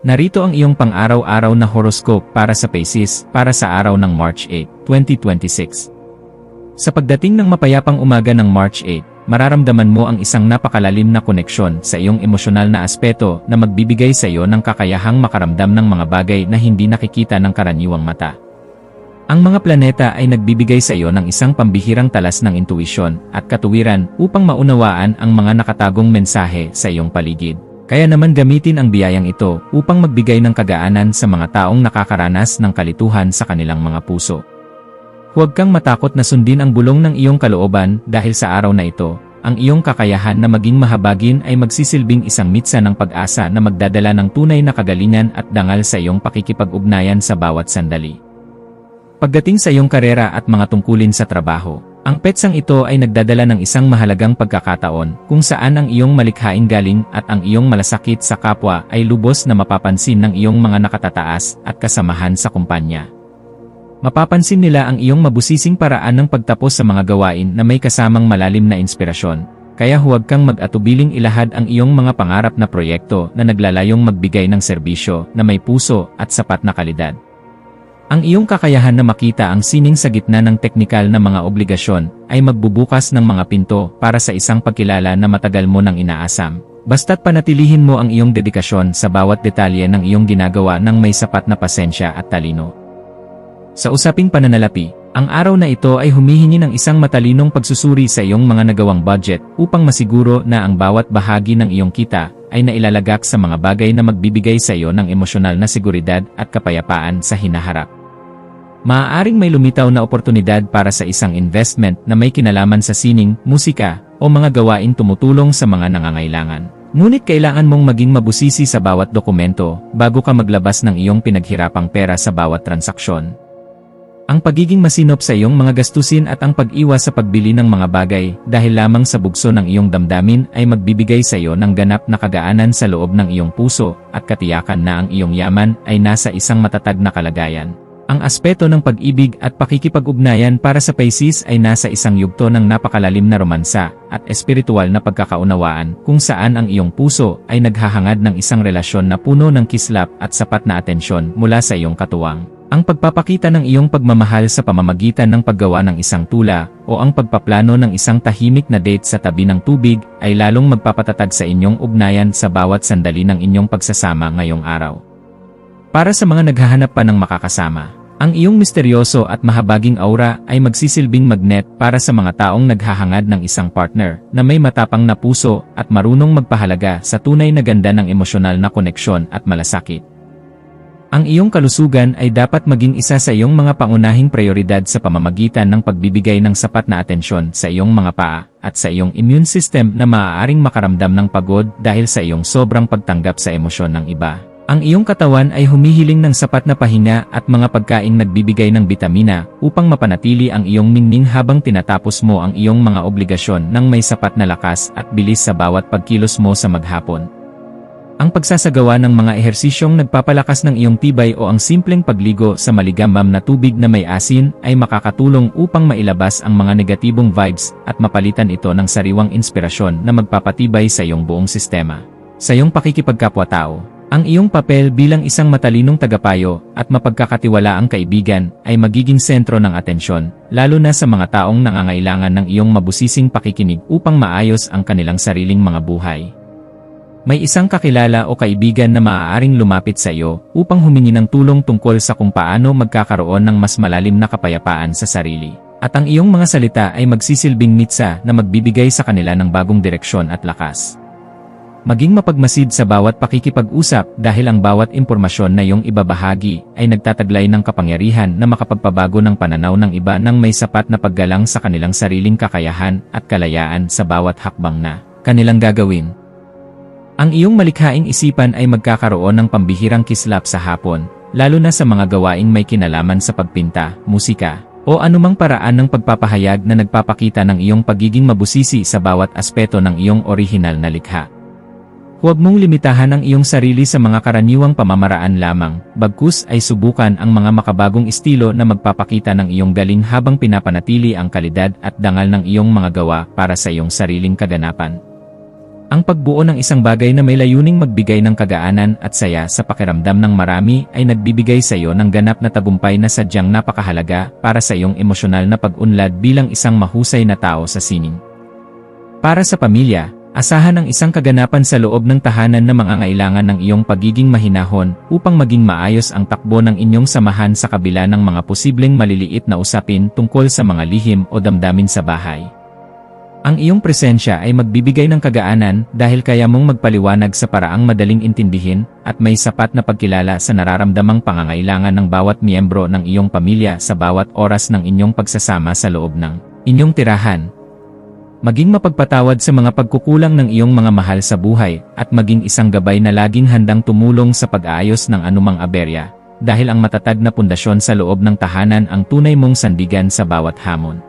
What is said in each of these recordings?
Narito ang iyong pang-araw-araw na horoscope para sa Pisces para sa araw ng March 8, 2026. Sa pagdating ng mapayapang umaga ng March 8, mararamdaman mo ang isang napakalalim na koneksyon sa iyong emosyonal na aspeto na magbibigay sa iyo ng kakayahang makaramdam ng mga bagay na hindi nakikita ng karaniwang mata. Ang mga planeta ay nagbibigay sa iyo ng isang pambihirang talas ng intuisyon at katuwiran upang maunawaan ang mga nakatagong mensahe sa iyong paligid. Kaya naman gamitin ang biyayang ito upang magbigay ng kagaanan sa mga taong nakakaranas ng kalituhan sa kanilang mga puso. Huwag kang matakot na sundin ang bulong ng iyong kalooban dahil sa araw na ito, ang iyong kakayahan na maging mahabagin ay magsisilbing isang mitsa ng pag-asa na magdadala ng tunay na kagalingan at dangal sa iyong pakikipag-ugnayan sa bawat sandali. Pagdating sa iyong karera at mga tungkulin sa trabaho, ang petsang ito ay nagdadala ng isang mahalagang pagkakataon kung saan ang iyong malikhaing galing at ang iyong malasakit sa kapwa ay lubos na mapapansin ng iyong mga nakatataas at kasamahan sa kumpanya. Mapapansin nila ang iyong mabusising paraan ng pagtapos sa mga gawain na may kasamang malalim na inspirasyon, kaya huwag kang mag-atubiling ilahad ang iyong mga pangarap na proyekto na naglalayong magbigay ng serbisyo na may puso at sapat na kalidad. Ang iyong kakayahan na makita ang sining sa gitna ng teknikal na mga obligasyon ay magbubukas ng mga pinto para sa isang pagkilala na matagal mo nang inaasam. Basta't panatilihin mo ang iyong dedikasyon sa bawat detalye ng iyong ginagawa ng may sapat na pasensya at talino. Sa usaping pananalapi, ang araw na ito ay humihingi ng isang matalinong pagsusuri sa iyong mga nagawang budget upang masiguro na ang bawat bahagi ng iyong kita ay nailalagak sa mga bagay na magbibigay sa iyo ng emosyonal na seguridad at kapayapaan sa hinaharap. Maaaring may lumitaw na oportunidad para sa isang investment na may kinalaman sa sining, musika, o mga gawaing tumutulong sa mga nangangailangan. Ngunit kailangan mong maging mabusisi sa bawat dokumento bago ka maglabas ng iyong pinaghirapang pera sa bawat transaksyon. Ang pagiging masinop sa iyong mga gastusin at ang pag-iwas sa pagbili ng mga bagay dahil lamang sa bugso ng iyong damdamin ay magbibigay sa iyo ng ganap na kagaanan sa loob ng iyong puso at katiyakan na ang iyong yaman ay nasa isang matatag na kalagayan. Ang aspeto ng pag-ibig at pakikipag-ugnayan para sa Pisces ay nasa isang yugto ng napakalalim na romansa at espiritual na pagkakaunawaan kung saan ang iyong puso ay naghahangad ng isang relasyon na puno ng kislap at sapat na atensyon mula sa iyong katuwang. Ang pagpapakita ng iyong pagmamahal sa pamamagitan ng paggawa ng isang tula o ang pagpaplano ng isang tahimik na date sa tabi ng tubig ay lalong magpapatatag sa inyong ugnayan sa bawat sandali ng inyong pagsasama ngayong araw. Para sa mga naghahanap pa ng makakasama, ang iyong misteryoso at mahabaging aura ay magsisilbing magnet para sa mga taong naghahangad ng isang partner na may matapang na puso at marunong magpahalaga sa tunay na ganda ng emosyonal na koneksyon at malasakit. Ang iyong kalusugan ay dapat maging isa sa iyong mga pangunahing prioridad sa pamamagitan ng pagbibigay ng sapat na atensyon sa iyong mga paa at sa iyong immune system na maaaring makaramdam ng pagod dahil sa iyong sobrang pagtanggap sa emosyon ng iba. Ang iyong katawan ay humihiling ng sapat na pahinga at mga pagkaing nagbibigay ng bitamina upang mapanatili ang iyong ningning habang tinatapos mo ang iyong mga obligasyon ng may sapat na lakas at bilis sa bawat pagkilos mo sa maghapon. Ang pagsasagawa ng mga ehersisyong nagpapalakas ng iyong tibay o ang simpleng pagligo sa maligamgam na tubig na may asin ay makakatulong upang mailabas ang mga negatibong vibes at mapalitan ito ng sariwang inspirasyon na magpapatibay sa iyong buong sistema. Sa iyong pakikipagkapwa-tao, ang iyong papel bilang isang matalinong tagapayo at mapagkakatiwalaang kaibigan ay magiging sentro ng atensyon, lalo na sa mga taong nangangailangan ng iyong mabusising pakikinig upang maayos ang kanilang sariling mga buhay. May isang kakilala o kaibigan na maaaring lumapit sa iyo upang humingi ng tulong tungkol sa kung paano magkakaroon ng mas malalim na kapayapaan sa sarili. At ang iyong mga salita ay magsisilbing mitsa na magbibigay sa kanila ng bagong direksyon at lakas. Maging mapagmasid sa bawat pakikipag-usap dahil ang bawat impormasyon na iyong ibabahagi ay nagtataglay ng kapangyarihan na makapagpabago ng pananaw ng iba nang may sapat na paggalang sa kanilang sariling kakayahan at kalayaan sa bawat hakbang na kanilang gagawin. Ang iyong malikhaing isipan ay magkakaroon ng pambihirang kislap sa hapon, lalo na sa mga gawaing may kinalaman sa pagpinta, musika, o anumang paraan ng pagpapahayag na nagpapakita ng iyong pagiging mabusisi sa bawat aspeto ng iyong orihinal na likha. Huwag mong limitahan ang iyong sarili sa mga karaniwang pamamaraan lamang, bagkus ay subukan ang mga makabagong estilo na magpapakita ng iyong galing habang pinapanatili ang kalidad at dangal ng iyong mga gawa para sa iyong sariling kaganapan. Ang pagbuo ng isang bagay na may layuning magbigay ng kagaanan at saya sa pakiramdam ng marami ay nagbibigay sa iyo ng ganap na tagumpay na sadyang napakahalaga para sa iyong emosyonal na pag-unlad bilang isang mahusay na tao sa sining. Para sa pamilya, asahan ang isang kaganapan sa loob ng tahanan na mangangailangan ng iyong pagiging mahinahon upang maging maayos ang takbo ng inyong samahan sa kabila ng mga posibleng maliliit na usapin tungkol sa mga lihim o damdamin sa bahay. Ang iyong presensya ay magbibigay ng kagaanan dahil kaya mong magpaliwanag sa paraang madaling intindihin at may sapat na pagkilala sa nararamdamang pangangailangan ng bawat miyembro ng iyong pamilya sa bawat oras ng inyong pagsasama sa loob ng inyong tirahan. Maging mapagpatawad sa mga pagkukulang ng iyong mga mahal sa buhay at maging isang gabay na laging handang tumulong sa pag-aayos ng anumang aberya dahil ang matatag na pundasyon sa loob ng tahanan ang tunay mong sandigan sa bawat hamon.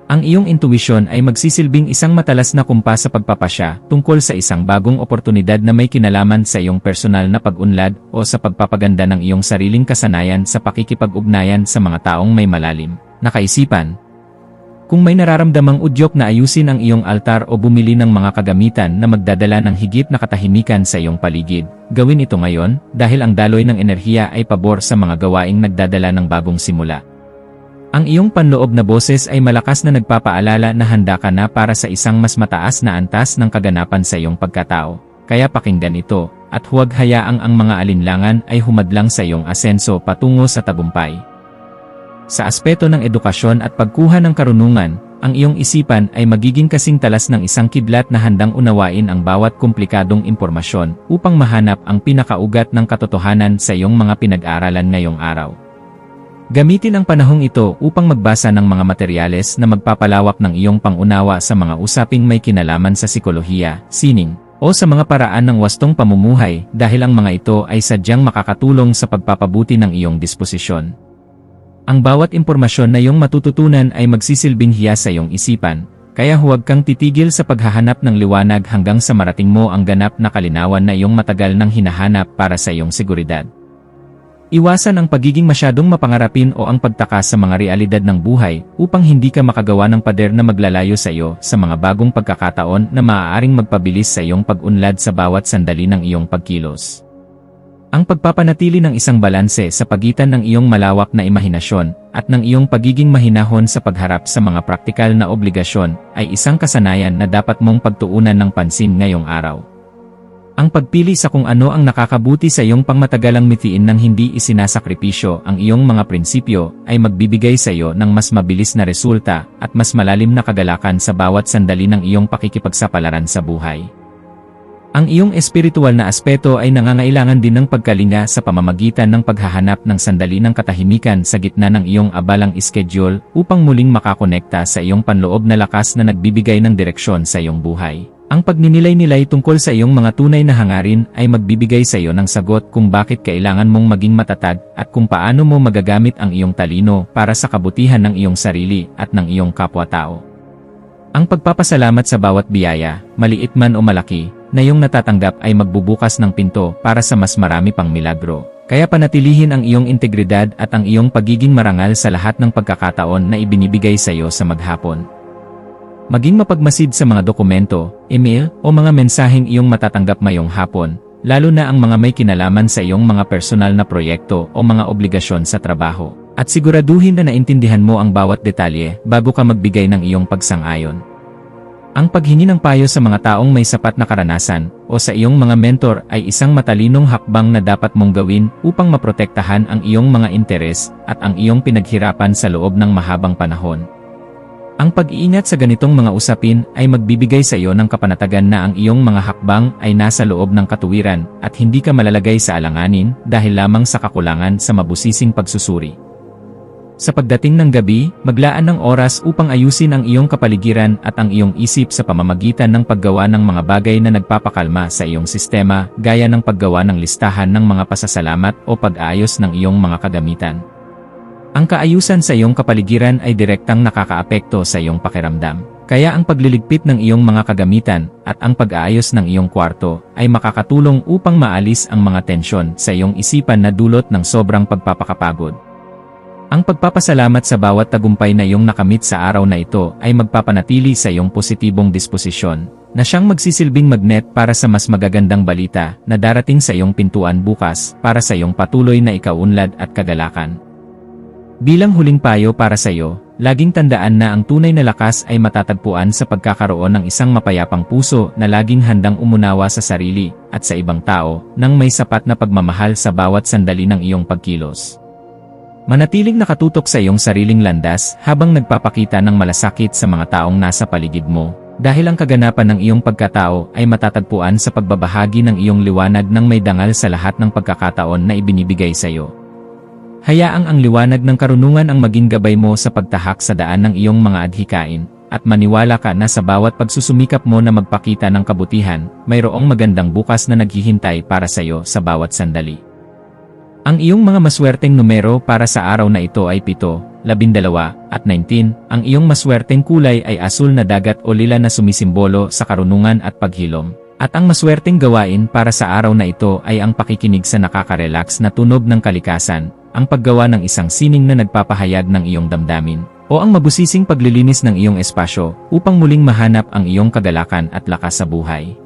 Ang iyong intuwisyon ay magsisilbing isang matalas na kumpas sa pagpapasya tungkol sa isang bagong oportunidad na may kinalaman sa iyong personal na pag-unlad o sa pagpapaganda ng iyong sariling kasanayan sa pakikipag-ugnayan sa mga taong may malalim na kaisipan. Kung may nararamdamang udyok na ayusin ang iyong altar o bumili ng mga kagamitan na magdadala ng higit na katahimikan sa iyong paligid, gawin ito ngayon dahil ang daloy ng enerhiya ay pabor sa mga gawaing nagdadala ng bagong simula. Ang iyong panloob na boses ay malakas na nagpapaalala na handa ka na para sa isang mas mataas na antas ng kaganapan sa iyong pagkatao, kaya pakinggan ito, at huwag hayaang ang mga alinlangan ay humadlang sa iyong asenso patungo sa tagumpay. Sa aspeto ng edukasyon at pagkuha ng karunungan, ang iyong isipan ay magiging kasing talas ng isang kidlat na handang unawain ang bawat komplikadong impormasyon upang mahanap ang pinakaugat ng katotohanan sa iyong mga pinag-aralan ngayong araw. Gamitin ang panahong ito upang magbasa ng mga materyales na magpapalawak ng iyong pangunawa sa mga usaping may kinalaman sa sikolohiya, sining, o sa mga paraan ng wastong pamumuhay dahil ang mga ito ay sadyang makakatulong sa pagpapabuti ng iyong disposisyon. Ang bawat impormasyon na iyong matututunan ay magsisilbing hiya sa iyong isipan, kaya huwag kang titigil sa paghahanap ng liwanag hanggang sa marating mo ang ganap na kalinawan na iyong matagal nang hinahanap para sa iyong seguridad. Iwasan ang pagiging masyadong mapangarapin o ang pagtakas sa mga realidad ng buhay upang hindi ka makagawa ng pader na maglalayo sa iyo sa mga bagong pagkakataon na maaaring magpabilis sa iyong pag-unlad sa bawat sandali ng iyong pagkilos. Ang pagpapanatili ng isang balanse sa pagitan ng iyong malawak na imahinasyon at ng iyong pagiging mahinahon sa pagharap sa mga praktikal na obligasyon ay isang kasanayan na dapat mong pagtuunan ng pansin ngayong araw. Ang pagpili sa kung ano ang nakakabuti sa iyong pangmatagalang mithiin ng hindi isinasakripisyo ang iyong mga prinsipyo ay magbibigay sa iyo ng mas mabilis na resulta at mas malalim na kagalakan sa bawat sandali ng iyong pakikipagsapalaran sa buhay. Ang iyong espiritual na aspeto ay nangangailangan din ng pagkalinga sa pamamagitan ng paghahanap ng sandali ng katahimikan sa gitna ng iyong abalang schedule upang muling makakonekta sa iyong panloob na lakas na nagbibigay ng direksyon sa iyong buhay. Ang pagninilay-nilay tungkol sa iyong mga tunay na hangarin ay magbibigay sa iyo ng sagot kung bakit kailangan mong maging matatag at kung paano mo magagamit ang iyong talino para sa kabutihan ng iyong sarili at ng iyong kapwa-tao. Ang pagpapasalamat sa bawat biyaya, maliit man o malaki, na iyong natatanggap ay magbubukas ng pinto para sa mas marami pang milagro. Kaya panatilihin ang iyong integridad at ang iyong pagiging marangal sa lahat ng pagkakataon na ibinibigay sa iyo sa maghapon. Maging mapagmasid sa mga dokumento, email, o mga mensaheng iyong matatanggap ngayong hapon, lalo na ang mga may kinalaman sa iyong mga personal na proyekto o mga obligasyon sa trabaho. At siguraduhin na naintindihan mo ang bawat detalye bago ka magbigay ng iyong pagsang-ayon. Ang paghingi ng payo sa mga taong may sapat na karanasan o sa iyong mga mentor ay isang matalinong hakbang na dapat mong gawin upang maprotektahan ang iyong mga interes at ang iyong pinaghirapan sa loob ng mahabang panahon. Ang pag-iingat sa ganitong mga usapin ay magbibigay sa iyo ng kapanatagan na ang iyong mga hakbang ay nasa loob ng katuwiran at hindi ka malalagay sa alanganin dahil lamang sa kakulangan sa mabusising pagsusuri. Sa pagdating ng gabi, maglaan ng oras upang ayusin ang iyong kapaligiran at ang iyong isip sa pamamagitan ng paggawa ng mga bagay na nagpapakalma sa iyong sistema gaya ng paggawa ng listahan ng mga pasasalamat o pag-aayos ng iyong mga kagamitan. Ang kaayusan sa iyong kapaligiran ay direktang nakakaapekto sa iyong pakiramdam. Kaya ang pagliligpit ng iyong mga kagamitan at ang pag-aayos ng iyong kwarto ay makakatulong upang maalis ang mga tensyon sa iyong isipan na dulot ng sobrang pagpapakapagod. Ang pagpapasalamat sa bawat tagumpay na iyong nakamit sa araw na ito ay magpapanatili sa iyong positibong disposisyon, na siyang magsisilbing magnet para sa mas magagandang balita na darating sa iyong pintuan bukas para sa iyong patuloy na ikaunlad at kagalakan. Bilang huling payo para sa iyo, laging tandaan na ang tunay na lakas ay matatagpuan sa pagkakaroon ng isang mapayapang puso na laging handang umunawa sa sarili at sa ibang tao nang may sapat na pagmamahal sa bawat sandali ng iyong pagkilos. Manatiling nakatutok sa iyong sariling landas habang nagpapakita ng malasakit sa mga taong nasa paligid mo, dahil ang kaganapan ng iyong pagkatao ay matatagpuan sa pagbabahagi ng iyong liwanag ng may dangal sa lahat ng pagkakataon na ibinibigay sa iyo. Hayaang ang liwanag ng karunungan ang maging gabay mo sa pagtahak sa daan ng iyong mga adhikain, at maniwala ka na sa bawat pagsusumikap mo na magpakita ng kabutihan, mayroong magandang bukas na naghihintay para sa iyo sa bawat sandali. Ang iyong mga maswerteng numero para sa araw na ito ay 7, 12, at 19. Ang iyong maswerteng kulay ay asul na dagat o lila na sumisimbolo sa karunungan at paghilom. At ang maswerteng gawain para sa araw na ito ay ang pakikinig sa nakaka-relax na tunog ng kalikasan, ang paggawa ng isang sining na nagpapahayag ng iyong damdamin, o ang mabusising paglilinis ng iyong espasyo upang muling mahanap ang iyong kagalakan at lakas sa buhay.